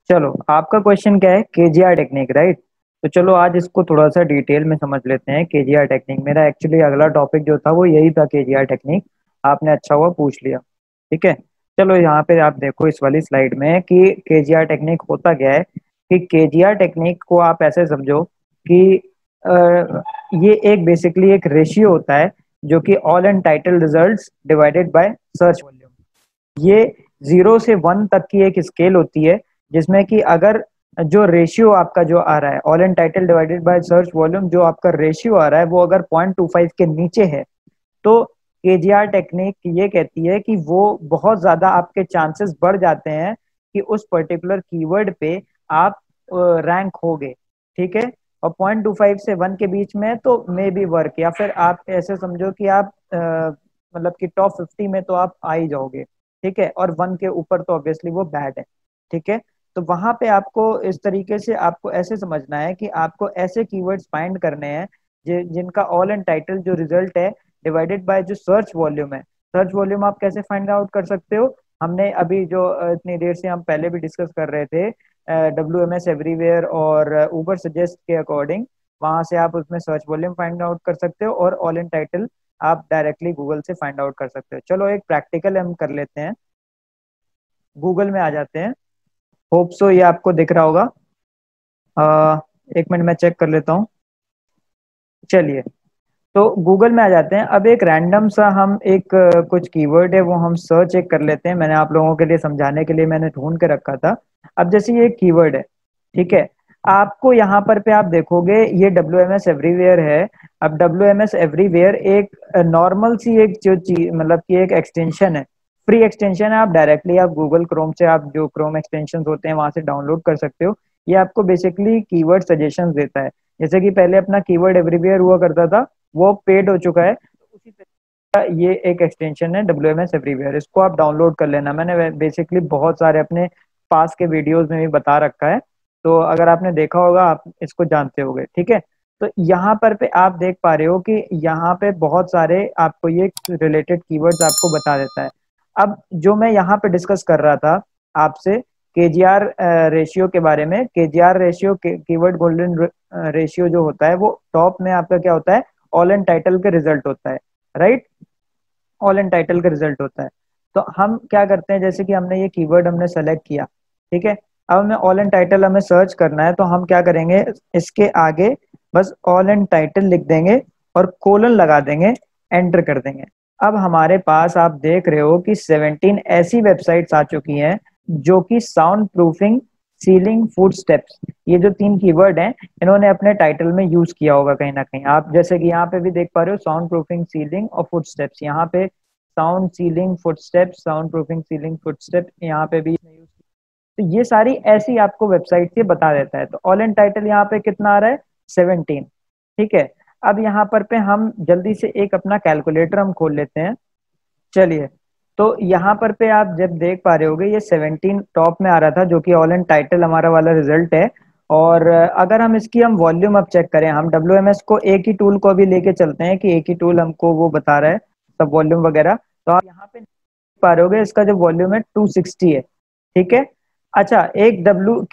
चलो, आपका क्वेश्चन क्या है? केजीआर टेक्निक, राइट? तो चलो आज इसको थोड़ा सा डिटेल में समझ लेते हैं। केजीआर टेक्निक मेरा एक्चुअली अगला टॉपिक जो था वो यही था, केजीआर टेक्निक। आपने अच्छा हुआ पूछ लिया। ठीक है। चलो यहाँ पे आप देखो इस वाली स्लाइड में कि केजीआर टेक्निक होता क्या है। कि केजीआर टेक्निक को आप ऐसे समझो कि ये एक बेसिकली एक रेशियो होता है, जो कि all and title results divided by search volume. ये 0 से 1 तक की एक स्केल होती है, जिसमें कि अगर जो रेशियो आपका जो आ रहा है, all and title divided by search volume, जो आपका रेशियो आ रहा है वो अगर 0.25 के नीचे है, तो केजीआर टेक्निक ये कहती है कि वो बहुत ज्यादा आपके चांसेस बढ़ जाते हैं कि उस पर्टिकुलर कीवर्ड पे आप रैंक होगे। ठीक है। और 0.25 से 1 के बीच में तो मे बी वर्क, या फिर आप ऐसे समझो कि आप मतलब कि टॉप 50 में तो आप आ ही जाओगे। ठीक है। और 1 के ऊपर तो ऑब्वियसली वो बैड है। ठीक है। तो वहां पे आपको इस तरीके से आपको ऐसे समझना है कि आपको ऐसे कीवर्ड्स फाइंड करने हैं जिनका ऑल एंड टाइटल जो रिजल्ट है डिवाइडेड बाय जो सर्च वॉल्यूम है। सर्च वॉल्यूम आप कैसे फाइंड आउट कर सकते हो? हमने अभी जो इतनी देर से हम पहले भी डिस्कस कर रहे थे, WMS एवरीवेयर और ऊबर सजेस्ट के अकॉर्डिंग, वहां से आप उसमें सर्च वॉल्यूम फाइंड आउट कर सकते हो और ऑल इन टाइटल आप डायरेक्टली गूगल से फाइंड आउट कर सकते हो। चलो एक प्रैक्टिकल हम कर लेते हैं। गूगल में आ जाते हैं। होप सो ये आपको दिख रहा होगा। एक मिनट में चेक कर लेता हूँ। चलिए, तो गूगल में आ जाते हैं। अब एक रैंडम सा हम एक कुछ कीवर्ड है वो हम सर्च एक कर लेते हैं। मैंने आप लोगों के लिए समझाने के लिए मैंने ढूंढ के रखा था। अब जैसे ये कीवर्ड है, ठीक है। आपको यहाँ पर पे आप देखोगे ये WMS एवरीवेयर है। अब WMS एवरीवेयर एक नॉर्मल सी एक जो चीज मतलब कि एक एक्सटेंशन है, फ्री एक्सटेंशन है। आप डायरेक्टली आप गूगल क्रोम से, आप जो क्रोम एक्सटेंशन होते हैं वहां से डाउनलोड कर सकते हो। ये आपको बेसिकली कीवर्ड सजेशंस देता है। जैसे कि पहले अपना कीवर्ड एवरीवेयर हुआ करता था, वो पेड हो चुका है। तो उसी तरह ये एक एक्सटेंशन है WMS एवरीवेयर, इसको आप डाउनलोड कर लेना। मैंने बेसिकली बहुत सारे अपने पास के वीडियोस में भी बता रखा है, तो अगर आपने देखा होगा आप इसको जानते होगे। ठीक है। तो यहाँ पर पे आप देख पा रहे हो कि यहाँ पे बहुत सारे आपको ये रिलेटेड कीवर्ड्स आपको बता देता है। अब जो मैं यहाँ पे डिस्कस कर रहा था आपसे, केजीआर रेशियो के बारे में। केजीआर रेशियो कीवर्ड गोल्डन रेशियो जो होता है वो टॉप में आपका क्या होता है? ऑल एंड टाइटल का रिजल्ट होता है, राइट? ऑल एंड टाइटल का रिजल्ट होता है। तो हम क्या करते हैं, जैसे कि हमने ये कीवर्ड हमने सेलेक्ट किया, ठीक है। अब हमें ऑल एंड टाइटल हमें सर्च करना है, तो हम क्या करेंगे, इसके आगे बस ऑल एंड टाइटल लिख देंगे और कोलन लगा देंगे, एंटर कर देंगे। अब हमारे पास आप देख रहे हो कि 17 ऐसी वेबसाइट्स आ चुकी हैं जो कि sound proofing, ceiling, food steps, ये जो 3 कीवर्ड हैं इन्होंने अपने टाइटल में यूज किया होगा कहीं ना कहीं। आप जैसे कि यहाँ पे भी देख पा रहे हो, साउंड प्रूफिंग, सीलिंग और फुट स्टेप्स। यहाँ पे sound ceiling foot steps, sound proofing ceiling foot steps, यहाँ पे भी यूज। तो ये सारी ऐसी आपको वेबसाइट से बता देता है। तो ऑल एंड टाइटल यहाँ पे कितना आ रहा है? 17। ठीक है। अब यहाँ पर पे हम जल्दी से एक अपना कैलकुलेटर हम खोल लेते हैं। चलिए, तो यहाँ पर पे आप जब देख पा रहे होगे ये 17 टॉप में आ रहा था, जो कि ऑल एंड टाइटल हमारा वाला रिजल्ट है। और अगर हम इसकी हम वॉल्यूम अब चेक करें, हम WMS को एक ही टूल को अभी लेके चलते हैं कि एक ही टूल हमको वो बता रहा है सब वॉल्यूम वगैरह। तो आप यहाँ पे देख पा रहे होगे इसका जो वॉल्यूम है 260 है। ठीक है। अच्छा, एक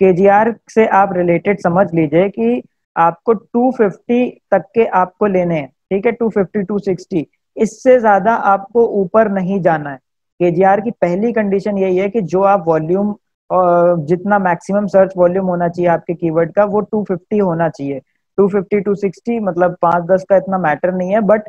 KGR से आप रिलेटेड समझ लीजिए कि आपको 250 तक के आपको लेने हैं। ठीक है, 250 260, इससे ज्यादा आपको ऊपर नहीं जाना है। केजीआर की पहली कंडीशन यही है कि जो आप वॉल्यूम जितना मैक्सिमम सर्च वॉल्यूम होना चाहिए आपके कीवर्ड का वो 250 होना चाहिए। 250 260 मतलब 5-10 का इतना मैटर नहीं है, बट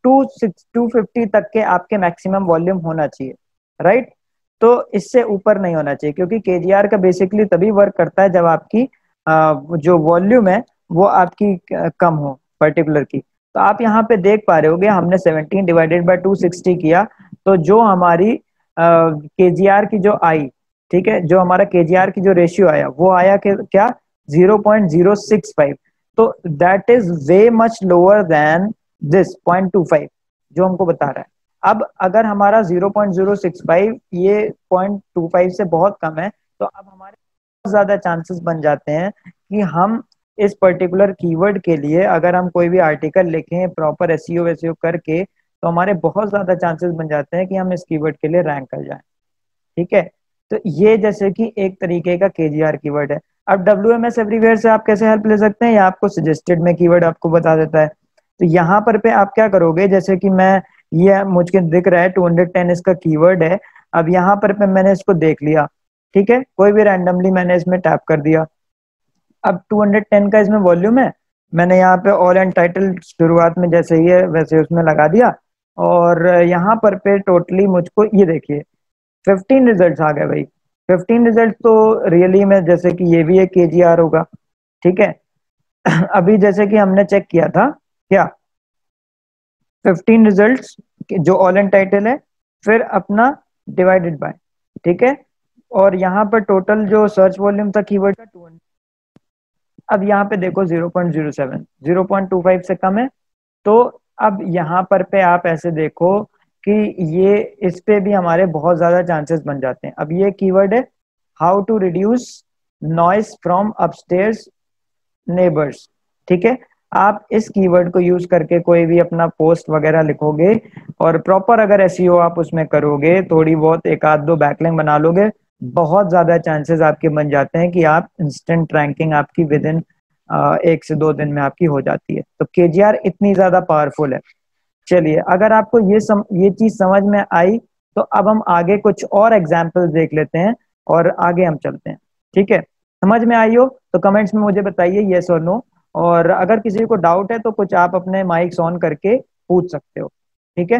250 तक के आपके मैक्सिमम वॉल्यूम होना चाहिए, राइट? तो इससे ऊपर नहीं होना चाहिए, क्योंकि केजीआर का बेसिकली तभी वर्क करता है जब आपकी जो वॉल्यूम है वो आपकी कम हो पर्टिकुलर की। तो आप यहाँ पे देख पा रहे होगे हमने 17 डिवाइडेड बाय 260 किया, तो जो हमारी केजीआर की जो आई, ठीक है, जो हमारा केजीआर की जो रेशियो आया वो आया क्या? 0.065। तो that is way much lower then this 0.25 जो हमको बता रहा है। अब अगर हमारा 0.065 ये 0.25 से बहुत कम है, तो अब हमारे बहुत ज्यादा चांसेस बन जाते हैं कि हम इस पर्टिकुलर कीवर्ड के लिए अगर हम कोई भी आर्टिकल लिखें प्रॉपर एसईओ वेसईओ करके, तो हमारे बहुत ज्यादा चांसेस बन जाते हैं कि हम इस कीवर्ड के लिए रैंक कर जाएं। ठीक है। तो ये जैसे कि एक तरीके का केजीआर कीवर्ड है। अब WMS एवरीवेयर से आप कैसे हेल्प ले सकते हैं, या आपको सजेस्टेड में कीवर्ड आपको बता देता है। तो यहाँ पर पे आप क्या करोगे, जैसे कि मैं, ये मुझे दिख रहा है 210 इसका कीवर्ड है। अब यहाँ पर पे मैंने इसको देख लिया, ठीक है, कोई भी रैंडमली मैंने इसमें टैप कर दिया। अब 210 का इसमें वॉल्यूम है, मैंने यहाँ पे ऑल एंड टाइटल शुरुआत में जैसे ही है वैसे उसमें लगा दिया। और यहाँ पर पे टोटली मुझको ये देखिए 15 रिजल्ट आ गए भाई। 15 रिजल्ट तो रियली में जैसे कि ये भी एक केजीआर होगा, ठीक है। अभी जैसे कि हमने चेक किया था क्या, 15 रिजल्ट्स जो ऑल एंड टाइटल है, फिर अपना डिवाइडेड बाय, ठीक है। और यहाँ पर टोटल जो सर्च वॉल्यूम था कीवर्ड का 200। अब यहाँ पे देखो 0.07, 0.25 से कम है। तो अब यहाँ पर पे आप ऐसे देखो कि ये इस पे भी हमारे बहुत ज्यादा चांसेस बन जाते हैं। अब ये कीवर्ड है how to reduce noise from upstairs neighbours, ठीक है। आप इस कीवर्ड को यूज करके कोई भी अपना पोस्ट वगैरह लिखोगे, और प्रॉपर अगर एसईओ आप उसमें करोगे, थोड़ी बहुत एक आध दो बैकलिंक बना लोगे, बहुत ज्यादा चांसेस आपके बन जाते हैं कि आप इंस्टेंट रैंकिंग आपकी विद इन 1 से 2 दिन में आपकी हो जाती है। तो केजीआर इतनी ज्यादा पावरफुल है। चलिए, अगर आपको ये चीज समझ में आई, तो अब हम आगे कुछ और एग्जाम्पल्स देख लेते हैं और आगे हम चलते हैं, ठीक है। समझ में आई हो तो कमेंट्स में मुझे बताइए यस और नो। और अगर किसी को डाउट है तो कुछ आप अपने माइक्स ऑन करके पूछ सकते हो, ठीक है।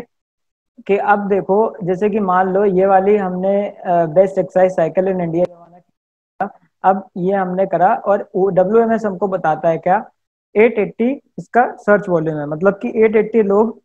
कि अब देखो, जैसे कि मान लो ये वाली हमने best exercise cycle in India जमाना किया। अब ये हमने करा और WMS हमको बताता है क्या, 880 इसका सर्च वॉल्यूम है, मतलब कि 880 लोग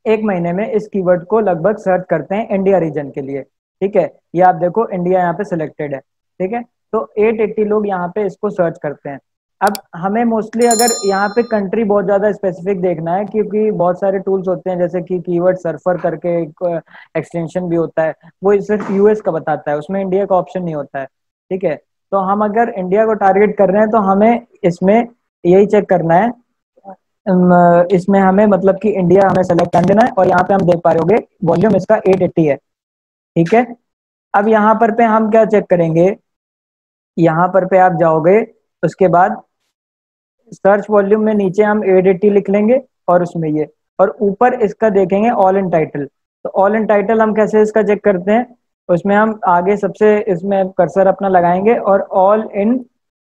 एक महीने में इस कीवर्ड को लगभग सर्च करते हैं इंडिया रीजन के लिए, ठीक है। ये आप देखो इंडिया यहाँ पे सिलेक्टेड है, ठीक है। तो 880 लोग यहाँ पे इसको सर्च करते हैं। अब हमें मोस्टली अगर यहाँ पे कंट्री बहुत ज्यादा स्पेसिफिक देखना है, क्योंकि बहुत सारे टूल्स होते हैं जैसे कि कीवर्ड सर्फर करके एक एक्सटेंशन भी होता है, वो सिर्फ यूएस का बताता है, उसमें इंडिया का ऑप्शन नहीं होता है, ठीक है। तो हम अगर इंडिया को टारगेट कर रहे हैं तो हमें इसमें यही चेक करना है। इसमें हमें मतलब कि इंडिया हमें सेलेक्ट कर देना है, और यहाँ पे हम देख पा रहे होंगे वॉल्यूम इसका 880 है, ठीक है। अब यहाँ पर पे हम क्या चेक करेंगे, यहाँ पर पे आप जाओगे, उसके बाद सर्च वॉल्यूम में नीचे हम 880 लिख लेंगे, और उसमें ये, और ऊपर इसका देखेंगे ऑल इन टाइटल। तो ऑल इन टाइटल हम कैसे इसका चेक करते हैं, उसमें हम आगे सबसे इसमें कर्सर अपना लगाएंगे और ऑल इन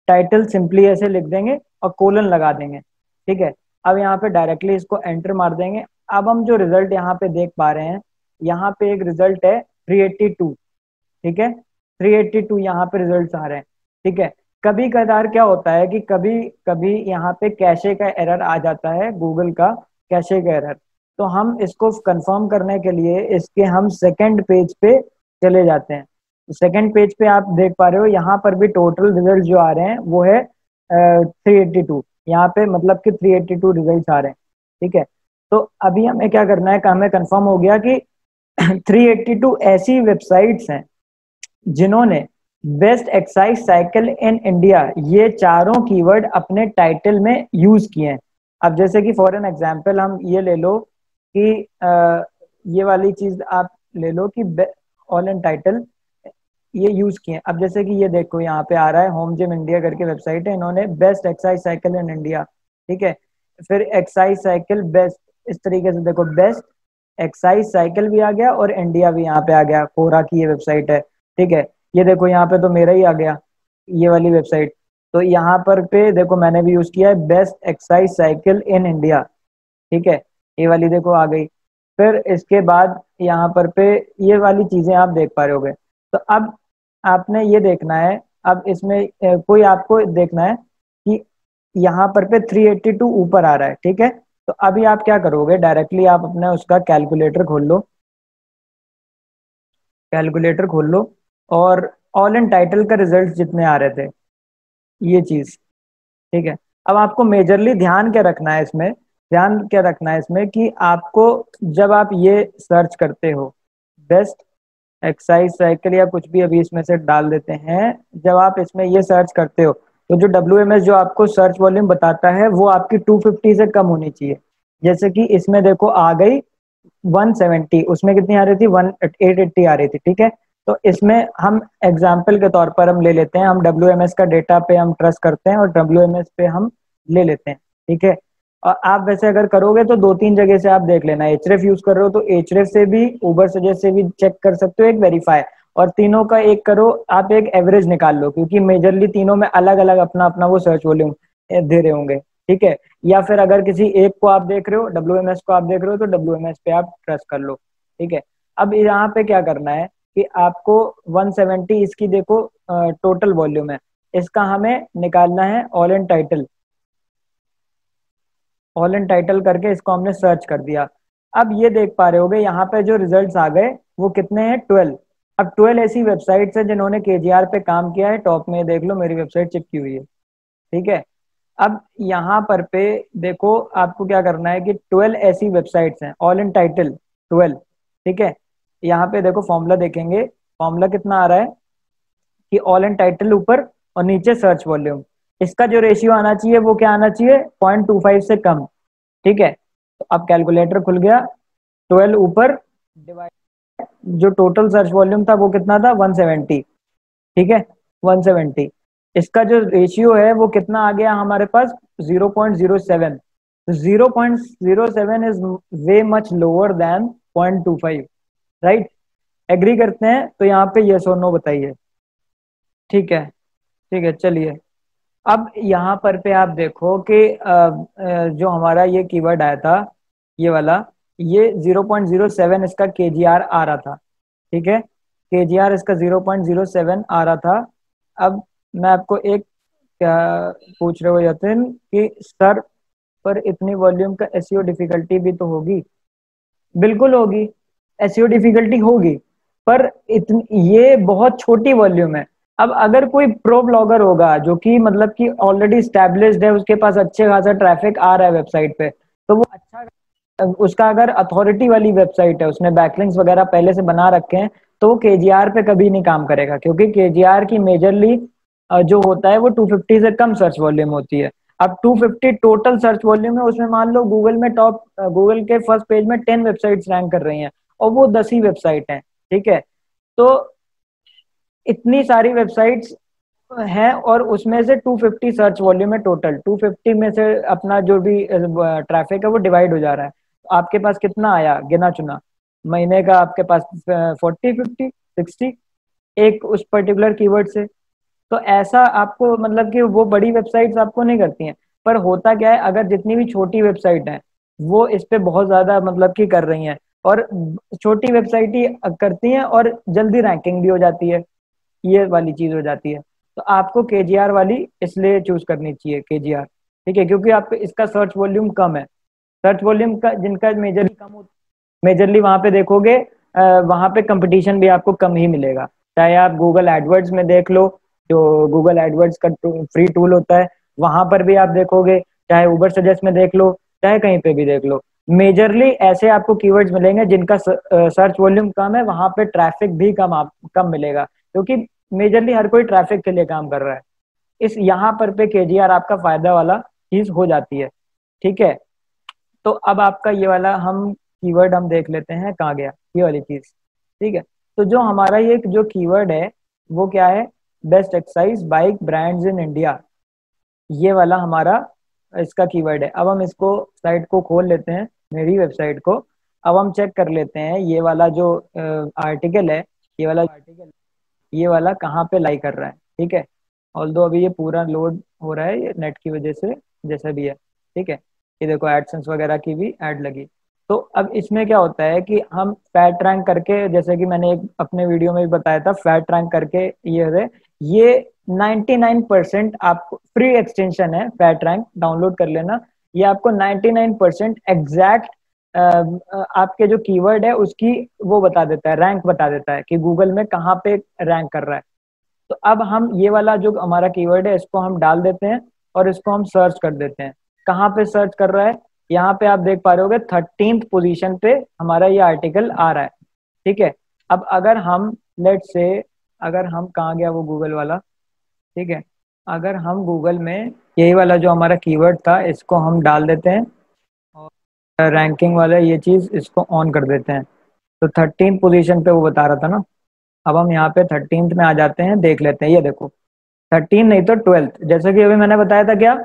टाइटल सिंपली ऐसे लिख देंगे और कोलन लगा देंगे, ठीक है। अब यहाँ पे डायरेक्टली इसको एंटर मार देंगे। अब हम जो रिजल्ट यहाँ पे देख पा रहे हैं, यहाँ पे एक रिजल्ट है 382, ठीक है। 382 यहाँ पे रिजल्ट आ रहे हैं, ठीक है। कभी कदार क्या होता है कि कभी कभी यहाँ पे कैशे का एरर आ जाता है, गूगल का कैशे का एरर। तो हम इसको कंफर्म करने के लिए इसके हम सेकंड पेज पे चले जाते हैं। सेकंड पेज पे आप देख पा रहे हो यहाँ पर भी टोटल रिजल्ट जो आ रहे हैं वो है 382, यहाँ पे मतलब कि 382 रिजल्ट आ रहे हैं, ठीक है। तो अभी हमें क्या करना है, हमें कंफर्म हो गया कि 382 ऐसी वेबसाइट्स हैं जिन्होंने best exercise cycle in India ये चारों कीवर्ड अपने टाइटल में यूज किए हैं। अब जैसे कि फॉर एन एग्जांपल हम ये ले लो कि ये वाली चीज आप ले लो कि ऑल इन टाइटल ये यूज किए हैं। अब जैसे कि ये देखो यहाँ पे आ रहा है होम जिम इंडिया करके वेबसाइट है, इन्होंने best exercise cycle in India, ठीक है। फिर एक्सरसाइज साइकिल बेस्ट, इस तरीके से देखो बेस्ट एक्सरसाइज साइकिल भी आ गया और इंडिया भी यहाँ पे आ गया, कोरा की ये वेबसाइट है, ठीक है। ये देखो यहाँ पे तो मेरा ही आ गया ये वाली वेबसाइट। तो यहाँ पर पे देखो मैंने भी यूज किया है best exercise cycle in India, ठीक है। ये वाली देखो आ गई। फिर इसके बाद यहाँ पर पे ये वाली चीजें आप देख पा रहे होगे। तो अब आपने ये देखना है, अब इसमें कोई आपको देखना है कि यहाँ पर पे 382 ऊपर आ रहा है, ठीक है। तो अभी आप क्या करोगे, डायरेक्टली आप अपने उसका कैलकुलेटर खोल लो, कैलकुलेटर खोल लो, और ऑल इन टाइटल का रिजल्ट जितने आ रहे थे ये चीज, ठीक है। अब आपको मेजरली ध्यान क्या रखना है इसमें, ध्यान क्या रखना है इसमें कि आपको जब आप ये सर्च करते हो बेस्ट एक्सरसाइज साइकिल या कुछ भी अभी इसमें से डाल देते हैं, जब आप इसमें ये सर्च करते हो तो जो WMS जो आपको सर्च वॉल्यूम बताता है वो आपकी 250 से कम होनी चाहिए। जैसे कि इसमें देखो आ गई 170, उसमें कितनी आ रही थी 1880 आ रही थी, ठीक है। तो इसमें हम एग्जाम्पल के तौर पर हम ले लेते हैं, हम WMS का डेटा पे हम ट्रस्ट करते हैं और WMS पे हम ले लेते हैं, ठीक है। और आप वैसे अगर करोगे तो दो तीन जगह से आप देख लेना, एचरेफ यूज कर रहे हो तो एचरेफ से भी, उबर सजेस्ट से भी चेक कर सकते हो, एक वेरीफाई, और तीनों का एक करो, आप एक एवरेज निकाल लो, क्योंकि मेजरली तीनों में अलग अलग अपना अपना वो सर्च वॉल्यूम दे रहे होंगे, ठीक है। या फिर अगर किसी एक को आप देख रहे हो, WMS को आप देख रहे हो, तो WMS पे आप ट्रस्ट कर लो, ठीक है। अब यहाँ पे क्या करना है कि आपको 170 इसकी देखो टोटल वॉल्यूम है, इसका हमें निकालना है all in title. All in title करके इसको हमने सर्च कर दिया। अब ये देख पा रहे होगे यहाँ पे जो रिजल्ट्स आ गए वो कितने हैं, 12। अब 12 ऐसी वेबसाइट्स हैं जिन्होंने केजीआर पे काम किया है, टॉप में देख लो मेरी वेबसाइट चिपकी हुई है, ठीक है। अब यहाँ पर पे देखो आपको क्या करना है कि 12 ऐसी वेबसाइट्स हैं, ऑल इन टाइटल 12, ठीक है। यहाँ पे देखो फॉर्मूला देखेंगे, फॉर्मूला कितना आ रहा है कि ऑल इन टाइटल ऊपर और नीचे सर्च वॉल्यूम, इसका जो रेशियो आना चाहिए वो क्या आना चाहिए, 0.25 से कम, ठीक है। तो अब कैलकुलेटर खुल गया, 12 ऊपर डिवाइड, जो टोटल सर्च वॉल्यूम था वो कितना था, 170, ठीक है, 170। इसका जो रेशियो है वो कितना आ गया हमारे पास, 0.07। 0.07 is way much lower than 0.25, right. Agree करते हैं तो यहाँ पे यस और नो बताइए, ठीक है, ठीक है, चलिए। अब यहाँ पर पे आप देखो कि जो हमारा ये कीवर्ड आया था, ये वाला, ये 0.07 इसका केजीआर आ रहा था, ठीक है। केजीआर इसका 0.07 आ रहा था। अब मैं आपको एक क्या पूछ रहे हो यतिन कि सर पर इतनी वॉल्यूम का एसईओ डिफिकल्टी भी तो होगी। बिल्कुल होगी, एसईओ डिफिकल्टी होगी, पर इतनी ये बहुत छोटी वॉल्यूम है। अब अगर कोई प्रो ब्लॉगर होगा जो कि मतलब कि ऑलरेडी स्टैब्लिश्ड है, उसके पास अच्छे खासा ट्रैफिक आ रहा है वेबसाइट पे, तो वो अच्छा, उसका अगर अथॉरिटी वाली वेबसाइट है, उसने बैकलिंक्स वगैरह पहले से बना रखे हैं, तो वो केजीआर पे कभी नहीं काम करेगा, क्योंकि केजीआर की मेजरली जो होता है वो 250 से कम सर्च वॉल्यूम होती है। अब 250 टोटल सर्च वॉल्यूम है, उसमें मान लो गूगल में टॉप, गूगल के फर्स्ट पेज में 10 वेबसाइट्स रैंक कर रही हैं, और वो 10 ही वेबसाइट हैं, ठीक है। तो इतनी सारी वेबसाइट्स हैं और उसमें से 250 सर्च वॉल्यूम है टोटल, 250 में से अपना जो भी ट्रैफिक है वो डिवाइड हो जा रहा है। तो आपके पास कितना आया गिना चुना महीने का, आपके पास 40, 50, 60, एक उस पर्टिकुलर कीवर्ड से। तो ऐसा आपको मतलब कि वो बड़ी वेबसाइट्स आपको नहीं करती हैं, पर होता क्या है, अगर जितनी भी छोटी वेबसाइट हैं वो इस पे बहुत ज्यादा मतलब कि कर रही हैं, और छोटी वेबसाइट ही करती हैं और जल्दी रैंकिंग भी हो जाती है, ये वाली चीज हो जाती है। तो आपको केजीआर वाली इसलिए चूज करनी चाहिए, केजीआर, ठीक है, क्योंकि आपको इसका सर्च वॉल्यूम कम है। सर्च वॉल्यूम का जिनका मेजरली कम हो, मेजरली वहां पे देखोगे वहां पे कंपटीशन भी आपको कम ही मिलेगा। चाहे आप गूगल एडवर्ड्स में देख लो, जो गूगल एडवर्ड्स का फ्री टूल होता है, वहां पर भी आप देखोगे, चाहे उबर सजेस्ट में देख लो, चाहे कहीं पे भी देख लो, मेजरली ऐसे आपको कीवर्ड्स मिलेंगे जिनका सर्च वॉल्यूम कम है, वहां पे ट्रैफिक भी कम मिलेगा, क्योंकि मेजरली हर कोई ट्रैफिक के लिए काम कर रहा है। इस यहाँ पर पे केजीआर आपका फायदा वाला चीज हो जाती है, ठीक है। तो अब आपका ये वाला हम कीवर्ड हम देख लेते हैं कहाँ गया, ये वाली चीज, ठीक है। तो जो हमारा ये जो कीवर्ड है वो क्या है, best exercise bike brands in India, ये वाला हमारा इसका कीवर्ड है। अब हम इसको साइट को खोल लेते हैं, मेरी वेबसाइट को। अब हम चेक कर लेते हैं ये वाला जो आर्टिकल है, ये वाला आर्टिकल, ये वाला कहाँ पे लाई कर रहा है, ठीक है। ऑल्दो अभी ये पूरा लोड हो रहा है, ये नेट की वजह से जैसा भी है, ठीक है। ये देखो एडसेंस वगैरह की भी ऐड लगी। तो अब इसमें क्या होता है कि हम फैट रैंक करके, जैसे कि मैंने एक अपने वीडियो में भी बताया था, फैट रैंक करके ये 99% आपको फ्री एक्सटेंशन है, फैट रैंक डाउनलोड कर लेना। ये आपको 99% एग्जैक्ट आपके जो कीवर्ड है उसकी वो बता देता है, रैंक बता देता है कि गूगल में कहाँ पे रैंक कर रहा है। तो अब हम ये वाला जो हमारा कीवर्ड है इसको हम डाल देते हैं और इसको हम सर्च कर देते हैं। कहाँ पे सर्च कर रहा है, यहाँ पे आप देख पा रहे होगे 13th पोजीशन पे हमारा ये आर्टिकल आ रहा है, ठीक है। अब अगर हम लेट से, अगर हम कहाँ गया वो गूगल वाला, ठीक है, अगर हम गूगल में यही वाला जो हमारा कीवर्ड था इसको हम डाल देते हैं और रैंकिंग वाला ये चीज इसको ऑन कर देते हैं, तो 13th पोजीशन पे वो बता रहा था ना, अब हम यहाँ पे 13th में आ जाते हैं, देख लेते हैं। ये देखो 13 नहीं तो 12th, जैसे कि अभी मैंने बताया था क्या,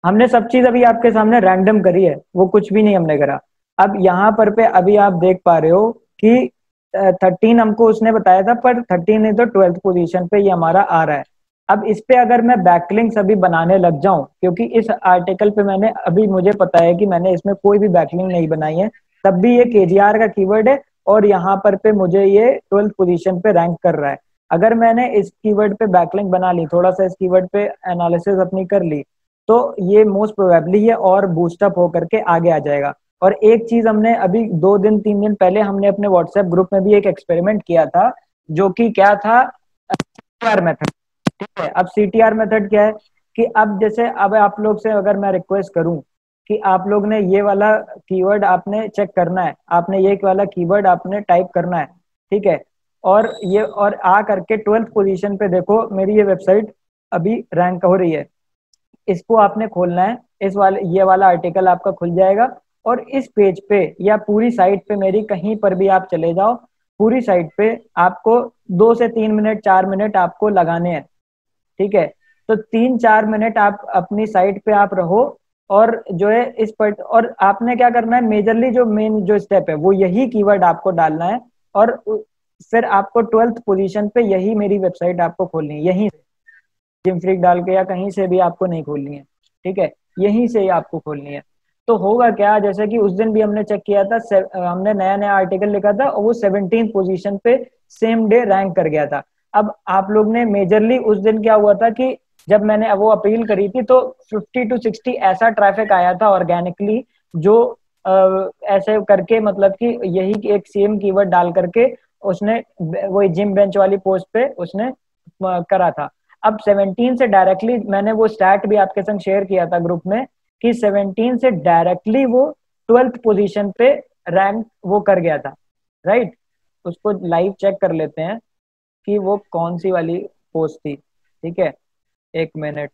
हमने सब चीज अभी आपके सामने रैंडम करी है, वो कुछ भी नहीं हमने करा। अब यहाँ पर पे अभी आप देख पा रहे हो कि 13 हमको उसने बताया था, पर 13 नहीं तो 12th पोजीशन पे ये हमारा आ रहा है। अब इस पे अगर मैं बैकलिंक्स अभी बनाने लग जाऊं, क्योंकि इस आर्टिकल पे मैंने अभी, मुझे पता है कि मैंने इसमें कोई भी बैकलिंक नहीं बनाई है, तब भी ये केजीआर का कीवर्ड है और यहाँ पर पे मुझे ये 12th पोजीशन पे रैंक कर रहा है। अगर मैंने इस कीवर्ड पे बैकलिंक बना ली, थोड़ा सा इस कीवर्ड पे एनालिसिस अपनी कर ली, तो ये मोस्ट प्रोबेबली ये और बूस्टअप होकर के आगे आ जाएगा। और एक चीज हमने अभी 2 दिन 3 दिन पहले हमने अपने व्हाट्सएप ग्रुप में भी एक एक्सपेरिमेंट किया था, जो कि क्या था, सीटीआर मेथड। ठीक है, अब सीटीआर मेथड क्या है कि अब जैसे अब आप लोग से अगर मैं रिक्वेस्ट करूं कि आप लोग ने ये वाला कीवर्ड आपने चेक करना है, आपने ये वाला कीवर्ड आपने टाइप करना है, ठीक है, और ये और आ करके 12th पोजीशन पे देखो मेरी ये वेबसाइट अभी रैंक हो रही है, इसको आपने खोलना है, इस वाले ये वाला आर्टिकल आपका खुल जाएगा। और इस पेज पे या पूरी साइट पे, मेरी कहीं पर भी आप चले जाओ, पूरी साइट पे आपको 2 से 3 मिनट 4 मिनट आपको लगाने हैं। ठीक है, तो 3 4 मिनट आप अपनी साइट पे आप रहो, और जो है इस पर, और आपने क्या करना है, मेजरली जो मेन जो स्टेप है वो यही कीवर्ड आपको डालना है, और फिर आपको 12th पोजीशन पे यही मेरी वेबसाइट आपको खोलनी है, यहीं जिम फ्रीक डाल के या कहीं से भी आपको नहीं खोलनी है। ठीक है, यहीं से ही आपको खोलनी है। तो होगा क्या, जैसे कि उस दिन भी हमने चेक किया था, हमने नया नया आर्टिकल लिखा था और वो 17th पोजीशन पे सेम डे रैंक कर गया था। अब आप लोग ने मेजरली उस दिन क्या हुआ था कि जब मैंने वो अपील करी थी तो 50 to 60 ऐसा ट्रैफिक आया था ऑर्गेनिकली, जो ऐसे करके मतलब कि यही एक सेम कीवर्ड डाल करके उसने वही जिम बेंच वाली पोस्ट पे उसने करा था। अब 17 से डायरेक्टली मैंने वो स्टैट भी आपके संग शेयर किया था ग्रुप में कि 17 से डायरेक्टली वो 12th पोजीशन पे रैंक वो कर गया था। राइट, उसको लाइव चेक कर लेते हैं कि वो कौन सी वाली पोस्ट थी। ठीक है, 1 मिनट,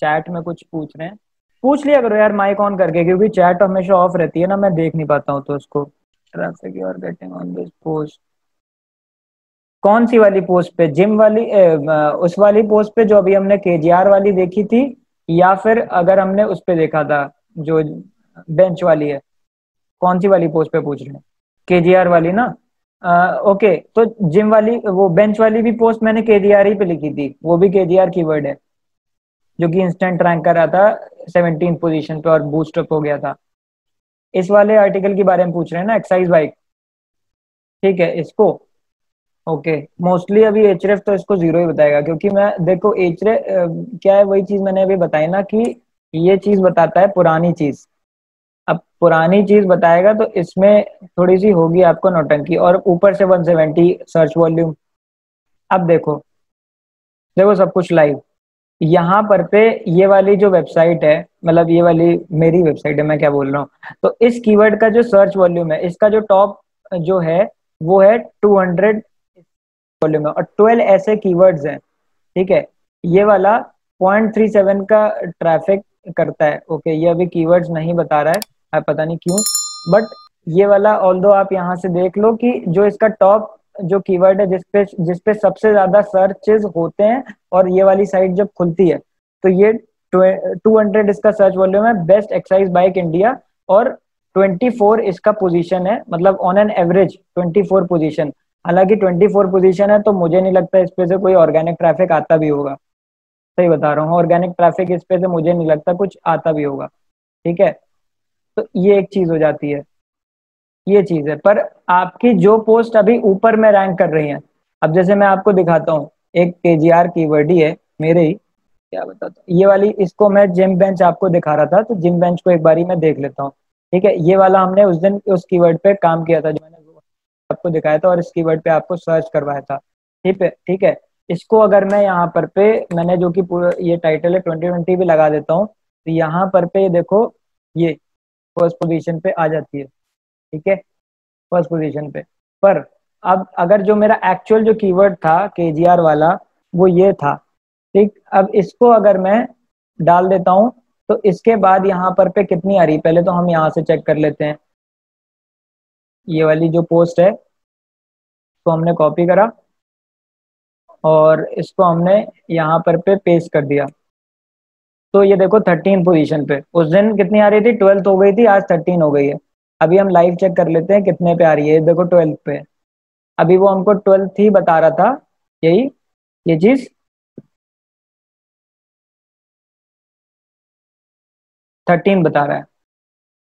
चैट में कुछ पूछ रहे हैं, पूछ लिया करो यार माइक ऑन करके, क्योंकि चैट हमेशा ऑफ रहती है ना, मैं देख नहीं पाता हूँ तो उसको। Traffic you are getting on this post, कौन सी वाली पोस्ट पे, जिम वाली उस वाली पोस्ट पे जो अभी हमने केजीआर वाली देखी थी, या फिर अगर हमने उस पे देखा था जो बेंच वाली है, कौन सी वाली पोस्ट पे पूछ रहे हैं, केजीआर वाली ना। ओके, तो जिम वाली वो बेंच वाली भी पोस्ट मैंने केजीआर ही पे लिखी थी, वो भी केजीआर कीवर्ड है, जो कि इंस्टेंट रैंक कर रहा था 17 पोजीशन पे और बूस्ट अप हो गया था। इस वाले आर्टिकल के बारे में पूछ रहे हैं ना, एक्साइज बाइक। ठीक है, इसको ओके, मोस्टली अभी एचरेफ तो इसको जीरो ही बताएगा, क्योंकि मैं देखो एचरे क्या है, वही चीज मैंने अभी बताई ना कि ये चीज बताता है पुरानी चीज। अब पुरानी चीज बताएगा तो इसमें थोड़ी सी होगी आपको नौटंकी, और ऊपर से 170 सर्च वॉल्यूम। अब देखो, देखो सब कुछ लाइव यहाँ पर पे, ये वाली जो वेबसाइट है, मतलब ये वाली मेरी वेबसाइट है, मैं क्या बोल रहा हूँ, तो इस कीवर्ड का जो सर्च वॉल्यूम है, इसका जो टॉप जो है वो है 200 वॉल्यूम है, और 12 ऐसे कीवर्ड्स हैं। ठीक है, ये वाला 0.37 का ट्रैफिक करता है। ओके, ये अभी कीवर्ड्स नहीं बता रहा है, पता नहीं क्यों, बट ये वाला ऑल्दो आप यहाँ से देख लो कि जो इसका टॉप जो कीवर्ड है, जिसपे सबसे ज्यादा सर्चेज होते हैं, और ये वाली साइट जब खुलती है तो ये 200 इसका सर्च वॉल्यूम है, बेस्ट एक्साइज बाइक इंडिया, और 24 इसका पोजीशन है, मतलब ऑन एन एवरेज 24 पोजीशन। हालांकि 24 पोजीशन है तो मुझे नहीं लगता इस पे से कोई ऑर्गेनिक ट्रैफिक आता भी होगा, सही बता रहा हूँ, ऑर्गेनिक ट्रैफिक इस पे से मुझे नहीं लगता कुछ आता भी होगा। ठीक है, तो ये एक चीज हो जाती है, ये चीज है। पर आपकी जो पोस्ट अभी ऊपर में रैंक कर रही है, अब जैसे मैं आपको दिखाता हूँ, एक केजीआर कीवर्ड ही है मेरे ही, क्या बताता हूँ, ये वाली, इसको मैं जिम बेंच आपको दिखा रहा था, तो जिम बेंच को एक बारी मैं देख लेता हूँ। ठीक है, ये वाला हमने उस दिन उस कीवर्ड पे काम किया था, जो मैंने आपको दिखाया था, और इस कीवर्ड पे आपको सर्च करवाया था। ठीक है, ठीक है, इसको अगर मैं यहाँ पर पे, मैंने जो कि पूरा ये टाइटल है 2020 भी लगा देता हूँ, तो यहाँ पर पे देखो, ये फर्स्ट पोजीशन पे आ जाती है। ठीक है, फर्स्ट पोजीशन पे। पर अब अगर जो मेरा एक्चुअल जो कीवर्ड था केजीआर वाला, वो ये था। ठीक, अब इसको अगर मैं डाल देता हूं, तो इसके बाद यहाँ पर पे कितनी आ रही, पहले तो हम यहाँ से चेक कर लेते हैं। ये वाली जो पोस्ट है, तो हमने कॉपी करा, और इसको हमने यहाँ पर पे पेस्ट कर दिया। तो ये देखो 13 पोजीशन पे, उस दिन कितनी आ रही थी, 12th हो गई थी, आज 13 हो गई है। अभी हम लाइव चेक कर लेते हैं कितने पे आ रही है। ये देखो 12th पे, अभी वो हमको 12th ही बता रहा था, यही ये चीज 13 बता रहा है।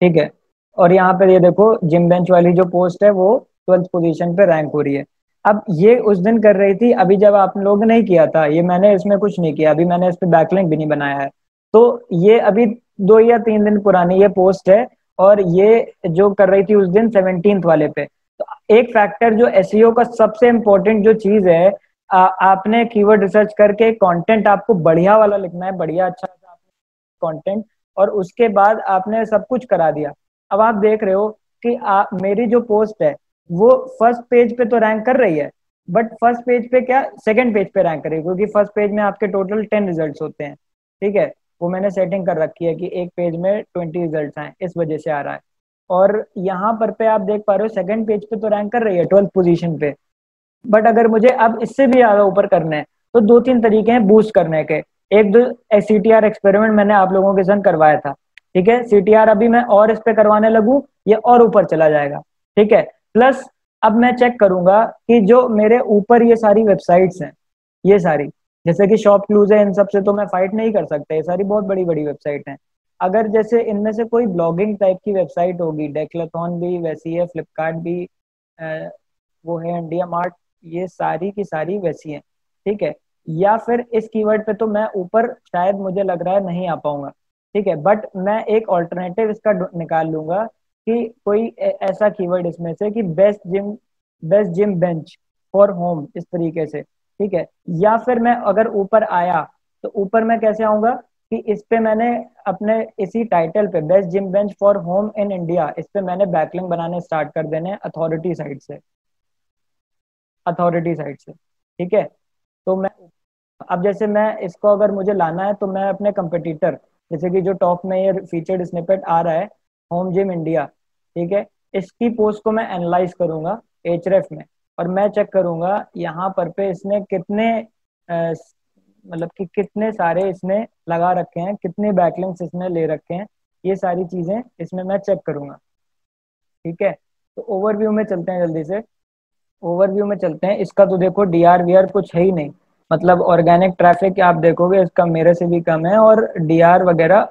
ठीक है। और यहाँ पे ये देखो जिम बेंच वाली जो पोस्ट है वो 12th पोजीशन पे रैंक हो रही है। अब ये उस दिन कर रही थी, अभी जब आप लोग ने नहीं किया था ये, मैंने इसमें कुछ नहीं किया, अभी मैंने इस पे बैकलिंक भी नहीं बनाया है। तो ये अभी 2 या 3 दिन पुरानी ये पोस्ट है, और ये जो कर रही थी उस दिन 17th वाले पे। तो एक फैक्टर जो एसईओ का सबसे इम्पोर्टेंट जो चीज है, आपने कीवर्ड रिसर्च करके कंटेंट आपको बढ़िया वाला लिखना है, बढ़िया अच्छा कंटेंट, और उसके बाद आपने सब कुछ करा दिया। अब आप देख रहे हो कि मेरी जो पोस्ट है वो फर्स्ट पेज पे तो रैंक कर रही है, बट फर्स्ट पेज पे क्या, सेकंड पेज पे रैंक कर रही है, क्योंकि फर्स्ट पेज में आपके टोटल 10 रिजल्ट्स होते हैं। ठीक है, वो मैंने सेटिंग कर रखी है कि एक पेज में 20 रिजल्ट्स आए, इस वजह से आ रहा है। और यहाँ पर पे आप देख पा रहे हो सेकंड पेज पे तो रैंक कर रही है 12th पोजीशन पे। बट अगर मुझे अब इससे भी ज्यादा ऊपर करना है तो 2-3 तरीके हैं बूस्ट करने के। एक दो सीटीआर एक्सपेरिमेंट मैंने आप लोगों के संग करवाया था। ठीक है, सीटीआर अभी मैं और इस पे करवाने लगूं, ये और ऊपर चला जाएगा। ठीक है, प्लस अब मैं चेक करूंगा कि जो मेरे ऊपर ये सारी वेबसाइट्स हैं, ये सारी जैसे कि शॉप क्लूज है, इन सब से तो मैं फाइट नहीं कर सकता, ये सारी बहुत बड़ी बड़ी वेबसाइट हैं। अगर जैसे इनमें से कोई ब्लॉगिंग टाइप की वेबसाइट होगी, डेक्लाथॉन भी वैसी है, फ्लिपकार्ट भी, वो है इंडिया मार्ट, ये सारी की सारी वैसी हैं। ठीक है, या फिर इस कीवर्ड पे तो मैं ऊपर शायद मुझे लग रहा है नहीं आ पाऊंगा। ठीक है, बट मैं एक ऑल्टरनेटिव इसका निकाल लूंगा कि कोई ऐसा कीवर्ड इसमें से कि best gym bench for home, इस तरीके से। ठीक है, या फिर मैं अगर ऊपर आया तो ऊपर मैं कैसे आऊंगा कि इस पे मैंने अपने इसी टाइटल पे best gym bench for home in India, इस पे मैंने बैकलिंक बनाने स्टार्ट कर देने अथॉरिटी साइट से, अथॉरिटी साइट से। ठीक है, तो मैं अब जैसे मैं इसको अगर मुझे लाना है तो मैं अपने कंपटीटर, जैसे कि जो टॉप में ये फीचर्ड स्निपेट आ रहा है, होम जिम इंडिया। ठीक है, इसकी पोस्ट को मैं एनालाइज करूंगा एचरेफ में, और मैं चेक करूंगा यहाँ पर पे इसने कितने मतलब कि कितने सारे इसने लगा रखे हैं, कितने बैकलिंक्स इसने ले रखे हैं, ये सारी चीजें इसमें मैं चेक करूंगा। ठीक है, तो ओवरव्यू में चलते हैं जल्दी से। ओवरव्यू में चलते हैं, इसका तो देखो डीआर वीआर कुछ है ही नहीं, मतलब ऑर्गेनिक ट्रैफिक आप देखोगे इसका मेरे से भी कम है, और डीआर वगैरह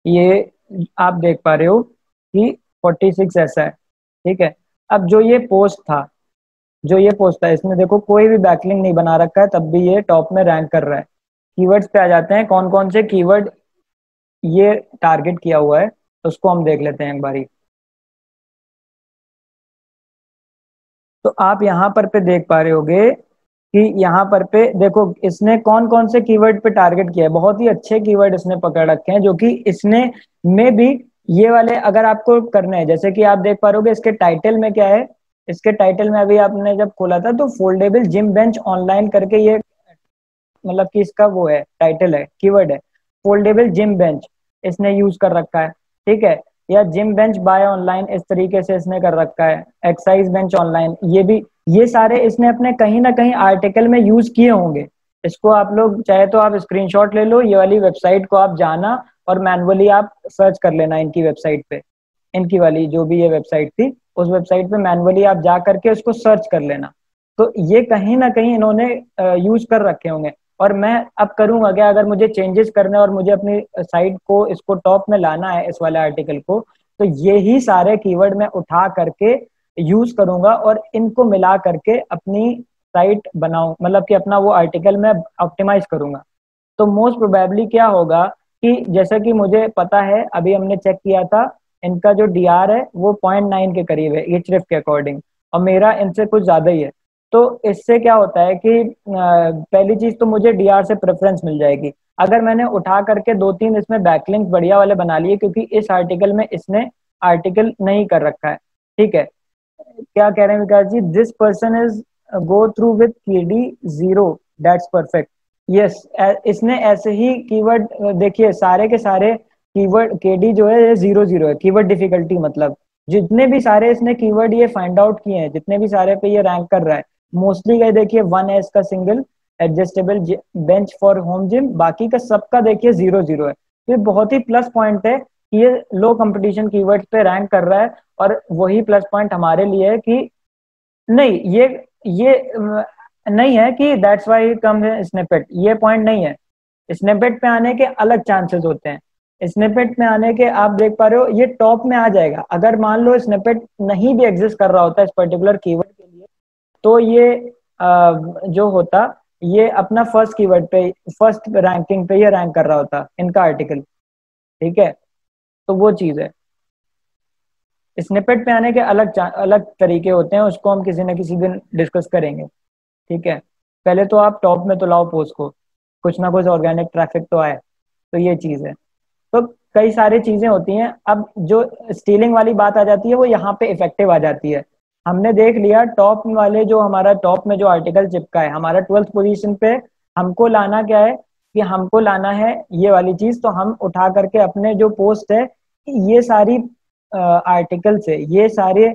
ये आप देख पा रहे हो कि 46 ऐसा है। ठीक है, अब जो ये पोस्ट था इसमें देखो कोई भी बैकलिंक नहीं बना रखा है, तब भी ये टॉप में रैंक कर रहा है। कीवर्ड्स पे आ जाते हैं, कौन कौन से कीवर्ड ये टारगेट किया हुआ है, तो उसको हम देख लेते हैं एक बारी। तो आप यहाँ पर पे देख पा रहे होगे कि यहाँ पर पे देखो इसने कौन कौन से कीवर्ड पे टारगेट किया है, बहुत ही अच्छे कीवर्ड इसने पकड़ रखे हैं, जो कि इसने में भी ये वाले अगर आपको करने हैं, जैसे कि आप देख पा रहे हो इसके टाइटल में क्या है। इसके टाइटल में अभी आपने जब खोला था तो फोल्डेबल जिम बेंच ऑनलाइन करके ये, मतलब कि इसका वो है टाइटल है, कीवर्ड है फोल्डेबल जिम बेंच, इसने यूज कर रखा है। ठीक है, या जिम बेंच बाय ऑनलाइन, इस तरीके से इसने कर रखा है, एक्सरसाइज बेंच ऑनलाइन, ये भी, ये सारे इसने अपने कहीं ना कहीं आर्टिकल में यूज किए होंगे। इसको आप लोग चाहे तो आप स्क्रीनशॉट ले लो, ये वाली वेबसाइट को आप जाना और मैनुअली आप सर्च कर लेना इनकी वेबसाइट पे, इनकी वाली जो भी ये वेबसाइट थी उस वेबसाइट पे मैनुअली आप जा करके उसको सर्च कर लेना। तो ये कहीं ना कहीं इन्होंने यूज कर रखे होंगे। और मैं अब करूंगा क्या, अगर मुझे चेंजेस करने और मुझे अपनी साइट को इसको टॉप में लाना है इस वाले आर्टिकल को, तो ये ही सारे कीवर्ड मैं उठा करके यूज करूंगा और इनको मिला करके अपनी साइट बनाऊं, मतलब कि अपना वो आर्टिकल मैं ऑप्टिमाइज करूंगा। तो मोस्ट प्रोबेबली क्या होगा कि जैसा कि मुझे पता है, अभी हमने चेक किया था, इनका जो डीआर है वो 0.9 के करीब है एचरेफ के अकॉर्डिंग, और मेरा इनसे कुछ ज्यादा ही है। तो इससे क्या होता है कि पहली चीज तो मुझे डीआर से प्रेफरेंस मिल जाएगी अगर मैंने उठा करके 2-3 इसमें बैकलिंक बढ़िया वाले बना लिए, क्योंकि इस आर्टिकल में इसने आर्टिकल नहीं कर रखा है। ठीक है, क्या कह रहे हैं Vikas ji, this person is go through with KD zero, that's perfect. Yes, इसने ऐसे ही कीवर्ड, देखिए सारे के सारे कीवर्ड केडी जो है ये 0-0 है, कीवर्ड डिफिकल्टी मतलब जितने भी सारे इसने कीवर्ड ये फाइंड आउट किए हैं, जितने भी सारे पे ये रैंक कर रहा है, मोस्टली गए देखिए 1 है इसका single, adjustable bench for home gym, बाकी का सबका देखिए 0 0 है। तो ये बहुत ही प्लस पॉइंट है कि ये लो कंपटीशन कीवर्ड्स पे रैंक कर रहा है। और वही प्लस पॉइंट हमारे लिए है कि नहीं, ये नहीं है कि दैट्स वाई कम है स्निपेट, ये पॉइंट नहीं है। स्निपेट पे आने के अलग चांसेस होते हैं। स्निपेट में आने के आप देख पा रहे हो ये टॉप में आ जाएगा। अगर मान लो स्निपेट नहीं भी एग्जिस्ट कर रहा होता इस पर्टिकुलर कीवर्ड के लिए, तो ये जो होता, ये अपना फर्स्ट कीवर्ड पे, फर्स्ट रैंकिंग पे ये रैंक कर रहा होता इनका आर्टिकल। ठीक है, तो वो चीज है। स्निपेट पे आने के अलग अलग तरीके होते हैं, उसको हम किसी न किसी दिन डिस्कस करेंगे। ठीक है, पहले तो आप टॉप में तो लाओ पोस्ट को, कुछ ना कुछ ऑर्गेनिक ट्रैफिक तो आए, तो ये चीज है। तो कई सारी चीजें होती हैं। अब जो स्टीलिंग वाली बात आ जाती है वो यहाँ पे इफेक्टिव आ जाती है। हमने देख लिया टॉप वाले, जो हमारा टॉप में जो आर्टिकल चिपका है हमारा 12th पोजीशन पे, हमको लाना क्या है कि हमको लाना है ये वाली चीज। तो हम उठा करके अपने जो पोस्ट है ये सारी आर्टिकल से, ये सारे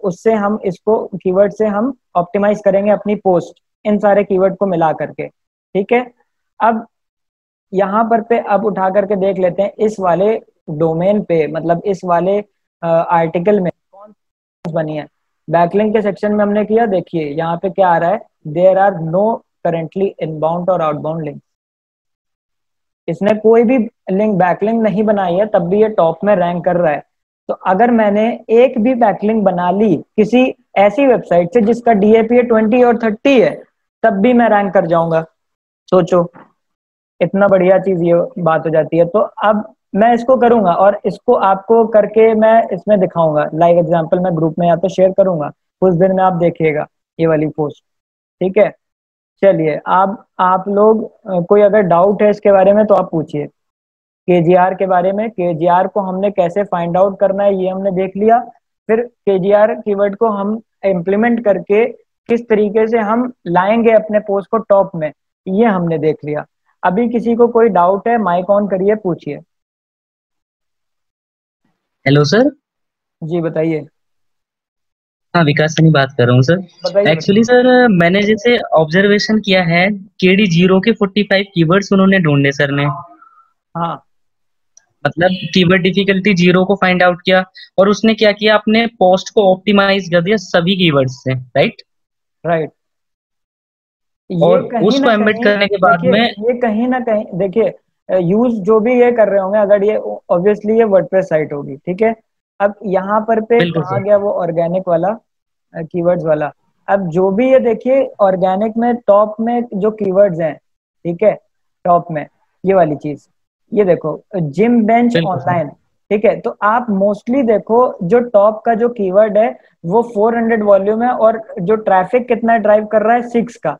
उससे हम इसको कीवर्ड से हम ऑप्टिमाइज करेंगे अपनी पोस्ट, इन सारे कीवर्ड को मिला करके। ठीक है, अब यहाँ पर पे अब उठा करके देख लेते हैं इस वाले डोमेन पे, मतलब इस वाले आर्टिकल में कौन सी बनी है। बैकलिंक के सेक्शन में हमने किया, देखिए यहाँ पे क्या आ रहा है, there are no currently inbound और आउटबाउंड लिंक। इसने कोई भी लिंक बैकलिंक नहीं बनाई है, तब भी ये टॉप में रैंक कर रहा है। तो अगर मैंने एक भी बैकलिंक बना ली किसी ऐसी वेबसाइट से जिसका डीएपी 20 और 30 है, तब भी मैं रैंक कर जाऊंगा। सोचो, इतना बढ़िया चीज ये बात हो जाती है। तो अब मैं इसको करूंगा और इसको आपको करके मैं इसमें दिखाऊंगा लाइव एग्जांपल, मैं ग्रुप में या तो शेयर करूंगा, कुछ दिन में आप देखिएगा ये वाली पोस्ट। ठीक है, चलिए आप लोग कोई अगर डाउट है इसके बारे में तो आप पूछिए। केजीआर के बारे में, केजीआर को हमने कैसे फाइंड आउट करना है ये हमने देख लिया। फिर केजीआर कीवर्ड को हम इम्प्लीमेंट करके किस तरीके से हम लाएंगे अपने पोस्ट को टॉप में, ये हमने देख लिया। अभी किसी को कोई डाउट है, माइक ऑन करिए, पूछिए। Hello sir. जी बताइए। हाँ, विकास सनी बात कर रहा हूँ सर। बताइए एक्चुअली बताइए। सर, मैंने जैसे ऑब्जर्वेशन किया है, केडी जीरो के 45 कीवर्ड्स उन्होंने ढूंढे सर ने। हाँ मतलब कीवर्ड डिफिकल्टी जीरो को फाइंड आउट किया, और उसने क्या किया, अपने पोस्ट को ऑप्टिमाइज कर दिया सभी कीवर्ड्स से, राइट। राइट। ये और कहीं ना उसको एम्बेड कहीं करने के बाद देखिए, में। ये कहीं ना कहीं देखिए, यूज जो भी ये कर रहे होंगे, अगर ये ऑब्वियसली ये वर्डप्रेस साइट होगी, ठीक है। अब यहाँ पर पे बिल्कुल कहाँ सर। गया वो ऑर्गेनिक वाला, कीवर्ड्स वाला। अब जो भी ये देखिए ऑर्गेनिक में टॉप में जो कीवर्ड्स हैं, ठीक है, टॉप में ये वाली चीज, ये देखो जिम बेंच बिल्कुल सर। ऑनलाइन। ठीक है, तो आप मोस्टली देखो जो टॉप का जो कीवर्ड है वो 400 वॉल्यूम है, और जो ट्रैफिक कितना ड्राइव कर रहा है 6 का।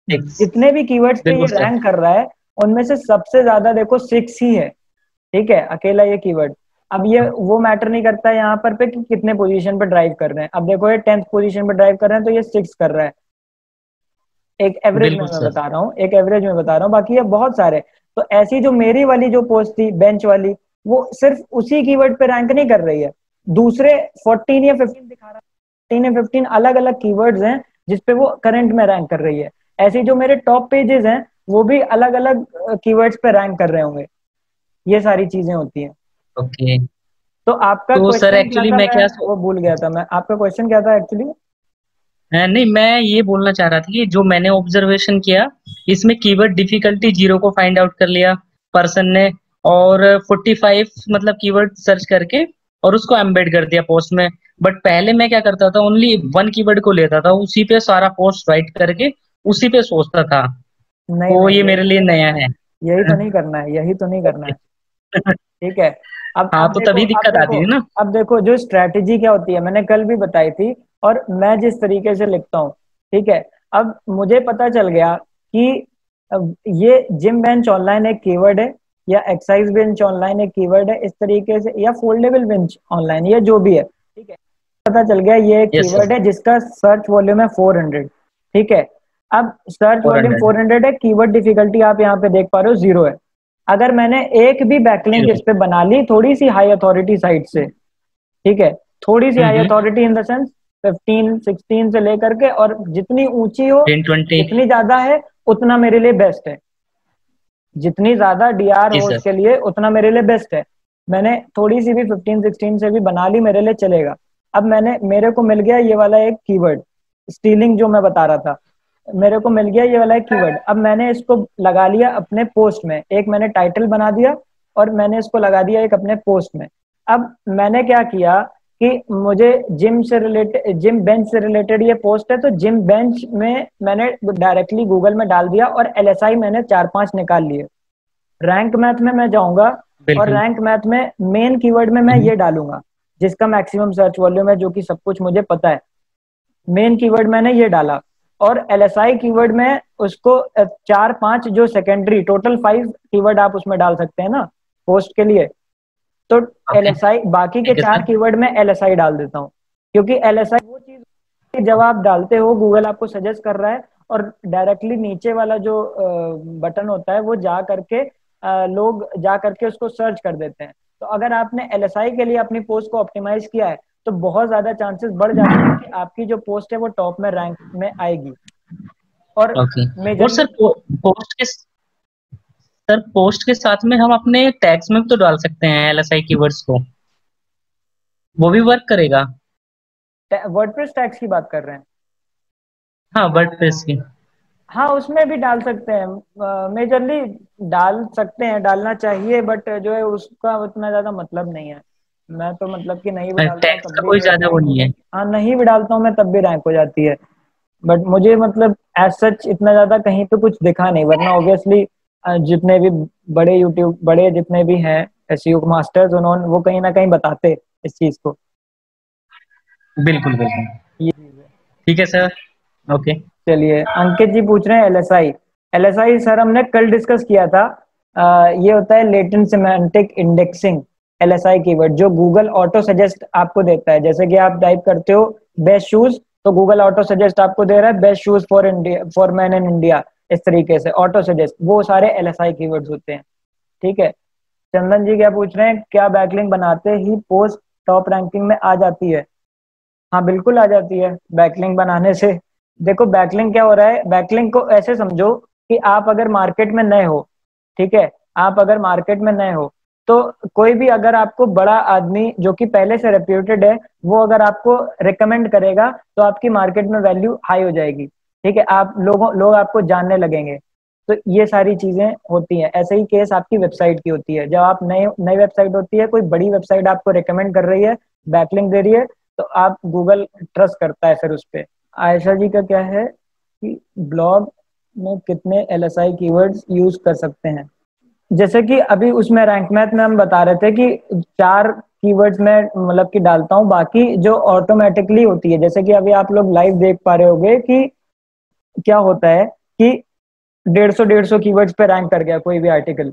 सिक्स। जितने भी कीवर्ड्स पे ये बिल्कुल सर। रैंक कर रहा है उनमें से सबसे ज्यादा देखो 6 ही है। ठीक है, अकेला ये कीवर्ड। अब ये वो मैटर नहीं करता है यहाँ पर पे कि कितने पोजीशन पे ड्राइव कर रहे हैं। अब देखो ये 10th पोजीशन पे ड्राइव कर रहे हैं, तो ये 6 कर रहा है। एक एवरेज में बिल्कुल मैं सर। बता रहा हूँ, एक एवरेज में बता रहा हूँ, बाकी ये बहुत सारे। तो ऐसी जो मेरी वाली जो पोस्ट थी बेंच वाली, वो सिर्फ उसी कीवर्ड पे रैंक नहीं कर रही है, दूसरे 14 या 15 दिखा रहा है। 14 या 15 अलग अलग कीवर्ड्स हैं जिसपे वो करंट में रैंक कर रही है। ऐसे जो मेरे टॉप पेजेस हैं वो भी अलग अलग कीवर्ड्स पे रैंक कर रहे होंगे। ये सारी चीजें होती हैं। ओके। तो आपका तो सर क्वेश्चन क्या एक्चुअली था, मैं मैं क्या वो भूल गया था। मैं आपका क्वेश्चन क्या था एक्चुअली? नहीं, मैं ये बोलना चाह रहा था कि जो मैंने ऑब्जर्वेशन किया, इसमें कीवर्ड डिफिकल्टी जीरो को फाइंड आउट कर लिया पर्सन ने, और 45 मतलब कीवर्ड सर्च करके और उसको एम्बेड कर दिया पोस्ट में। बट पहले मैं क्या करता था, ओनली वन कीवर्ड को लेता था, उसी पे सारा पोस्ट राइट करके उसी पे सोचता था। नहीं तो नहीं, ये मेरे यही लिए नहीं नया करना है, है। यही तो नहीं करना है, यही तो नहीं करना ओके। है। ठीक है। हाँ, अब तो देखो, तभी अब दिक्कत देखो, आती थी ना। अब देखो जो स्ट्रैटेजी क्या होती है मैंने कल भी बताई थी, और मैं जिस तरीके से लिखता हूँ। ठीक है, अब मुझे पता चल गया कि अब ये जिम बेंच ऑनलाइन एक कीवर्ड है, या एक्सरसाइज बेंच ऑनलाइन एक कीवर्ड है, इस तरीके से, या फोल्डेबल बेंच ऑनलाइन, या जो भी है। ठीक है, पता चल गया ये एक यस सर। कीवर्ड है जिसका सर्च वॉल्यूम है 400। ठीक है, अब सर्च फोर वॉल्यूम हंड्रेड 400 है, कीवर्ड डिफिकल्टी आप यहाँ पे देख पा रहे हो 0 है। अगर मैंने एक भी बैकलिंक इस पे बना ली थोड़ी सी हाई अथॉरिटी साइट से, ठीक है, थोड़ी सी high hmm. Authority in the sense 15 16 से लेकर के, और जितनी ऊंची हो 10-20। जितनी ज्यादा है उतना मेरे लिए बेस्ट है। जितनी ज्यादा डीआर जी हो सर। उसके लिए उतना मेरे लिए बेस्ट है। मैंने थोड़ी सी भी 15 16 से भी बना ली मेरे लिए चलेगा। अब मेरे को मिल गया ये वाला एक कीवर्ड, स्टीलिंग जो मैं बता रहा था, मेरे को मिल गया ये वाला एक कीवर्ड। अब मैंने इसको लगा लिया अपने पोस्ट में, एक मैंने टाइटल बना दिया और मैंने इसको लगा दिया एक अपने पोस्ट में। अब मैंने क्या किया कि मुझे जिम बेंच से रिलेटेड ये पोस्ट है, तो जिम बेंच में मैंने डायरेक्टली गूगल में डाल दिया और एलएसआई मैंने 4 5 निकाल लिए। रैंक मैथ में मैं जाऊंगा और बिल्कुल। रैंक मैथ में मेन कीवर्ड में मैं ये डालूंगा जिसका मैक्सिमम सर्च वॉल्यूम है, जो कि सब कुछ मुझे पता है। मेन कीवर्ड मैंने ये डाला, और एलएसआई कीवर्ड में उसको 4 5 जो सेकेंडरी, टोटल 5 कीवर्ड आप उसमें डाल सकते हैं ना पोस्ट के लिए। तो ओके। एलएसआई बाकी के ठीक है 4 सर। कीवर्ड में एलएसआई डाल देता हूँ, क्योंकि एलएसआई वो चीज कि जब आप डालते हो गूगल आपको सजेस्ट कर रहा है, और डायरेक्टली नीचे वाला जो बटन होता है वो जा करके लोग जा करके उसको सर्च कर देते हैं। तो अगर आपने एलएसआई के लिए अपनी पोस्ट को ऑप्टिमाइज किया है तो बहुत ज्यादा चांसेस बढ़ जाते हैं कि आपकी जो पोस्ट है वो टॉप में रैंक में आएगी। और ओके। और मेजरली सर पोस्ट के साथ में हम अपने टैग्स में भी तो डाल सकते हैं एलएसआई कीवर्ड्स को, वो भी वर्क करेगा? वर्डप्रेस टैग्स की बात कर रहे हैं? हाँ, वर्डप्रेस की। हाँ उसमें भी डाल सकते हैं, मेजरली डाल सकते हैं, डालना चाहिए, बट जो है उसका उतना ज्यादा मतलब नहीं है। मैं तो मतलब कि नहीं भी डालता हूँ टैक्स तब का भी कोई जो है ज्यादा वो रैंक, नहीं है। हाँ नहीं भी डालता हूँ मैं तब भी रैंक हो जाती है। बट मुझे मतलब एज सच इतना ज्यादा कहीं पे कुछ दिखा नहीं, वरना ऑब्वियसली जितने भी बड़े जितने भी हैं एसईओ मास्टर्स, उन्होंने वो कहीं ना कहीं बताते इस चीज को। बिल्कुल बिल्कुल। ये चीज है। ठीक है सर। ओके। चलिए अंकित जी पूछ रहे हैं एलएसआई। एलएसआई सर हमने कल डिस्कस किया था। ये होता है latent semantic indexing. LSI keyword जो गूगल ऑटो सजेस्ट आपको देता है, जैसे कि आप टाइप करते हो बेस्ट शूज, तो गूगल ऑटो सजेस्ट आपको दे रहा है best shoes for India, for man in India. इस तरीके से ऑटो सजेस्ट, वो सारे एलएसआई कीवर्ड्स होते हैं। ठीक है। चंदन जी क्या पूछ रहे हैं, क्या बैकलिंक बनाते ही पोस्ट टॉप रैंकिंग में आ जाती है? हाँ बिल्कुल आ जाती है बैकलिंक बनाने से। देखो बैकलिंक क्या हो रहा है, बैकलिंक को ऐसे समझो कि आप अगर मार्केट में नए हो, ठीक है, आप अगर मार्केट में नए हो तो कोई भी अगर आपको बड़ा आदमी जो कि पहले से रेप्यूटेड है, वो अगर आपको रिकमेंड करेगा तो आपकी मार्केट में वैल्यू हाई हो जाएगी। ठीक है, आप लोग आपको जानने लगेंगे। तो ये सारी चीजें होती हैं। ऐसे ही केस आपकी वेबसाइट की होती है, जब आप नई नई वेबसाइट होती है, कोई बड़ी वेबसाइट आपको रिकमेंड कर रही है, बैकलिंक दे रही है, तो आप गूगल ट्रस्ट करता है फिर उस पर। आयशा जी का क्या है कि ब्लॉग में कितने एलएसआई कीवर्ड्स यूज कर सकते हैं? जैसे कि अभी उसमें रैंक मैथ में हम बता रहे थे कि 4 कीवर्ड्स में मतलब कि डालता हूँ, बाकी जो ऑटोमेटिकली होती है, जैसे कि अभी आप लोग लाइव देख पा रहे होंगे कि क्या होता है कि 150 कीवर्ड्स पे रैंक कर गया कोई भी आर्टिकल,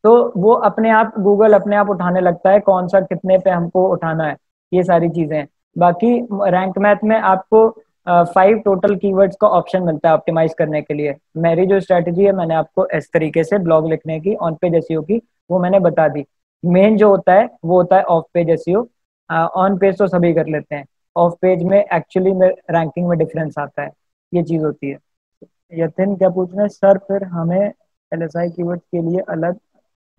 तो वो अपने आप गूगल अपने आप उठाने लगता है कौन सा कितने पे हमको उठाना है। ये सारी चीजें हैं। बाकी रैंक मैथ में आपको 5 टोटल कीवर्ड्स का ऑप्शन मिलता है ऑप्टिमाइज करने के लिए। मेरी जो स्ट्रेटजी है मैंने आपको इस तरीके से ब्लॉग लिखने की, ऑन पेज एसईओ की, वो मैंने बता दी। मेन जो होता है वो होता है of page SEO. On page तो सभी कर लेते हैं, ऑफ पेज में एक्चुअली में रैंकिंग में डिफरेंस आता है। ये चीज होती है। यतिन क्या पूछ रहे हैं, सर फिर हमें एलएसआई कीवर्ड्स के लिए अलग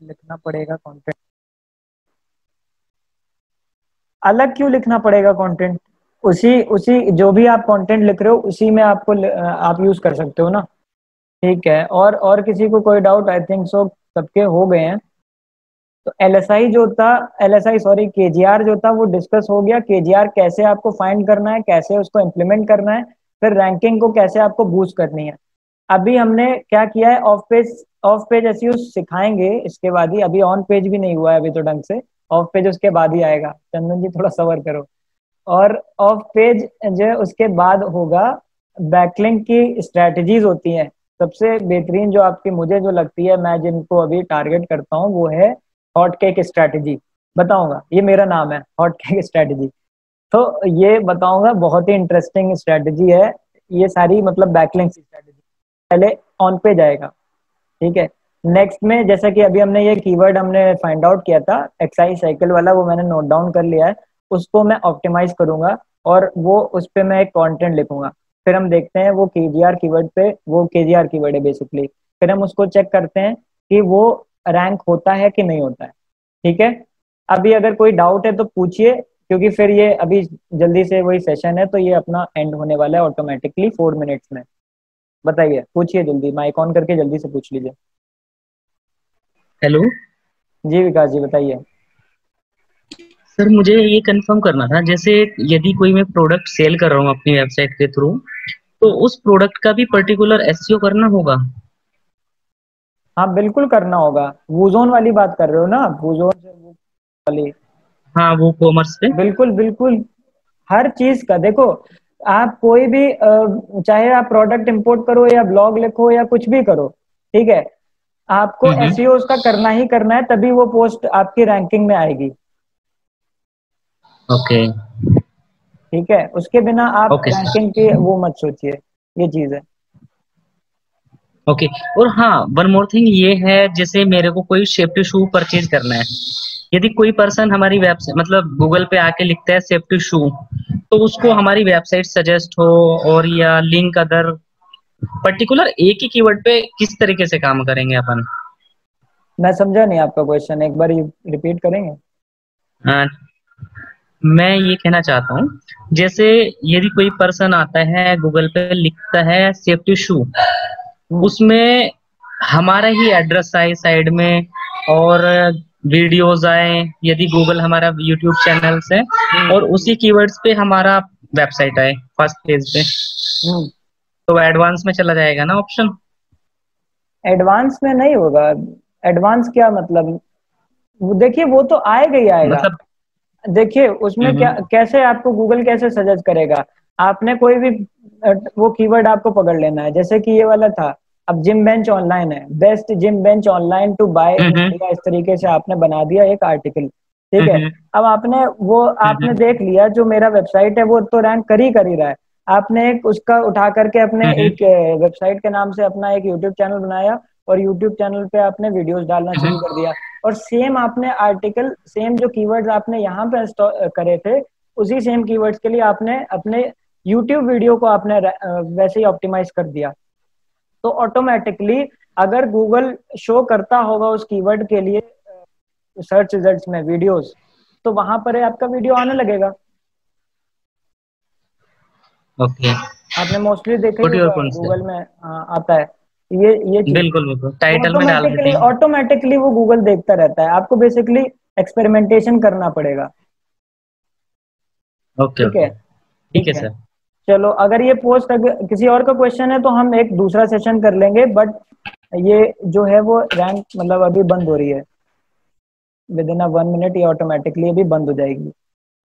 लिखना पड़ेगा कंटेंट? अलग क्यों लिखना पड़ेगा कंटेंट? उसी उसी जो भी आप कंटेंट लिख रहे हो उसी में आप यूज कर सकते हो ना। ठीक है, और किसी को कोई डाउट? आई थिंक सो सबके हो गए हैं। तो एलएसआई जो था, एलएसआई सॉरी केजीआर जो था वो डिस्कस हो गया। केजीआर कैसे आपको फाइंड करना है, कैसे उसको इम्प्लीमेंट करना है, फिर रैंकिंग को कैसे आपको बूस्ट करनी है। अभी हमने क्या किया है, ऑफ पेज एसईओ सिखाएंगे इसके बाद ही। अभी ऑन पेज भी नहीं हुआ है अभी तो ढंग से, ऑफ पेज उसके बाद ही आएगा। चंदन जी थोड़ा सबर करो। और ऑफ पेज जो है उसके बाद होगा। बैकलिंक की स्ट्रेटजीज होती हैं, सबसे बेहतरीन जो आपकी मुझे जो लगती है, मैं जिनको अभी टारगेट करता हूँ, वो है हॉट केक स्ट्रेटजी। बताऊंगा, ये मेरा नाम है हॉट केक स्ट्रेटजी। तो ये बताऊंगा, बहुत ही इंटरेस्टिंग स्ट्रेटजी है ये सारी, मतलब बैकलिंक स्ट्रेटजी। पहले ऑन पे जाएगा, ठीक है। नेक्स्ट में जैसा कि अभी हमने ये कीवर्ड हमने फाइंड आउट किया था एक्साइज साइकिल वाला, वो मैंने नोट डाउन कर लिया है। उसको मैं ऑप्टिमाइज करूंगा और वो उस पे मैं एक कंटेंट लिखूंगा। फिर हम देखते हैं वो केजीआर कीवर्ड पे, वो केजीआर कीवर्ड है बेसिकली, फिर हम उसको चेक करते हैं कि वो रैंक होता है कि नहीं होता है। ठीक है, अभी अगर कोई डाउट है तो पूछिए, क्योंकि फिर ये अभी जल्दी से वही सेशन है तो ये अपना एंड होने वाला है ऑटोमेटिकली 4 मिनट्स में। बताइए, पूछिए जल्दी, माइक ऑन करके जल्दी से पूछ लीजिए। हेलो जी विकास जी बताइए। सर, मुझे ये कंफर्म करना था, जैसे यदि कोई मैं प्रोडक्ट सेल कर रहा हूँ अपनी वेबसाइट के थ्रू, तो उस प्रोडक्ट का भी पर्टिकुलर एसईओ करना होगा? हाँ बिल्कुल करना होगा। वूजोन वाली बात कर रहे हो ना आप, वूजोन से वो वाली। हाँ, वो कॉमर्स पे। बिल्कुल बिल्कुल, हर चीज का देखो, आप कोई भी चाहे आप प्रोडक्ट इंपोर्ट करो या ब्लॉग लिखो या कुछ भी करो, ठीक है, आपको हम्म। एसईओ उसका करना ही करना है, तभी वो पोस्ट आपकी रैंकिंग में आएगी। ओके। ठीक है, उसके बिना आप ओके सर। रैंकिंग की वो मत सोचिए, ये चीज है। ओके। और हाँ, वन मोर थिंग ये है, जैसे मेरे को कोई सेफ्टी शू परचेज करना है, यदि कोई पर्सन हमारी वेबसाइट मतलब गूगल पे आके लिखता है सेफ्टी शू, तो उसको हमारी वेबसाइट सजेस्ट हो और या लिंक अदर पर्टिकुलर एक ही कीवर्ड पे किस तरीके से काम करेंगे अपन? मैं समझा नहीं आपका क्वेश्चन, एक बार रिपीट करेंगे। अ, मैं ये कहना चाहता हूँ, जैसे यदि कोई पर्सन आता है गूगल पे लिखता है सेफ्टी शू, हम्म उसमें हमारा ही एड्रेस आए साइड में और वीडियोस आए, यदि गूगल हमारा यूट्यूब चैनल्स है, और हम्म उसी कीवर्ड्स पे हमारा वेबसाइट आए फर्स्ट पेज पे, हम्म। तो एडवांस में चला जाएगा ना ऑप्शन? एडवांस में नहीं होगा। एडवांस क्या मतलब? देखिए वो तो आएगा ही आएगा। मतलब। देखिए उसमें क्या, हम्म। कैसे आपको गूगल कैसे सजेस्ट करेगा? आपने कोई भी वो कीवर्ड आपको पकड़ लेना है, जैसे कि ये वाला था, अब जिम बेंच ऑनलाइन है, best gym bench online to buy in hmm. India, इस तरीके से आपने बना दिया एक आर्टिकल। ठीक है, हम्म। अब आपने वो आपने हम्म। देख लिया जो मेरा वेबसाइट है वो तो रैंक कर ही रहा है। आपने एक उसका उठा करके अपने हम्म। एक वेबसाइट के नाम से अपना एक यूट्यूब चैनल बनाया, और यूट्यूब चैनल पे आपने वीडियोस डालना शुरू कर दिया, और सेम आपने आर्टिकल, सेम जो कीवर्ड्स आपने यहाँ पे करे थे, उसी सेम कीवर्ड्स के लिए आपने अपने यूट्यूब वीडियो को आपने वैसे ही ऑप्टिमाइज कर दिया। तो ऑटोमेटिकली अगर गूगल शो करता होगा उस कीवर्ड के लिए सर्च रिजल्ट्स में वीडियोस, तो वहां पर आपका वीडियो आने लगेगा। ओके। आपने मोस्टली देखा ही छोटी और होगा कौन सी है? गूगल में, आता है ये चीज। बिल्कुल बिल्कुल, वो टाइटल में डाल देते ऑटोमेटिकली हैं। ऑटोमेटिकली वो गूगल देखता रहता है, आपको बेसिकली एक्सपेरिमेंटेशन करना पड़ेगा। ओके ठीक है। ओके। ठीक ठीक है है, सर। चलो अगर ये पोस्ट, अगर किसी और का क्वेश्चन है तो हम एक दूसरा सेशन कर लेंगे, बट ये जो है वो रैंक मतलब अभी बंद हो रही है, विद इन 1 मिनट ये ऑटोमेटिकली अभी बंद हो जाएगी।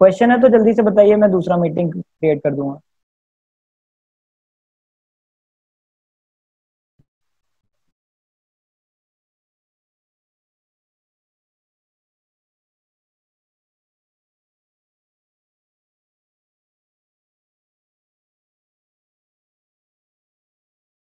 क्वेश्चन है तो जल्दी से बताइए, मैं दूसरा मीटिंग क्रिएट कर दूंगा।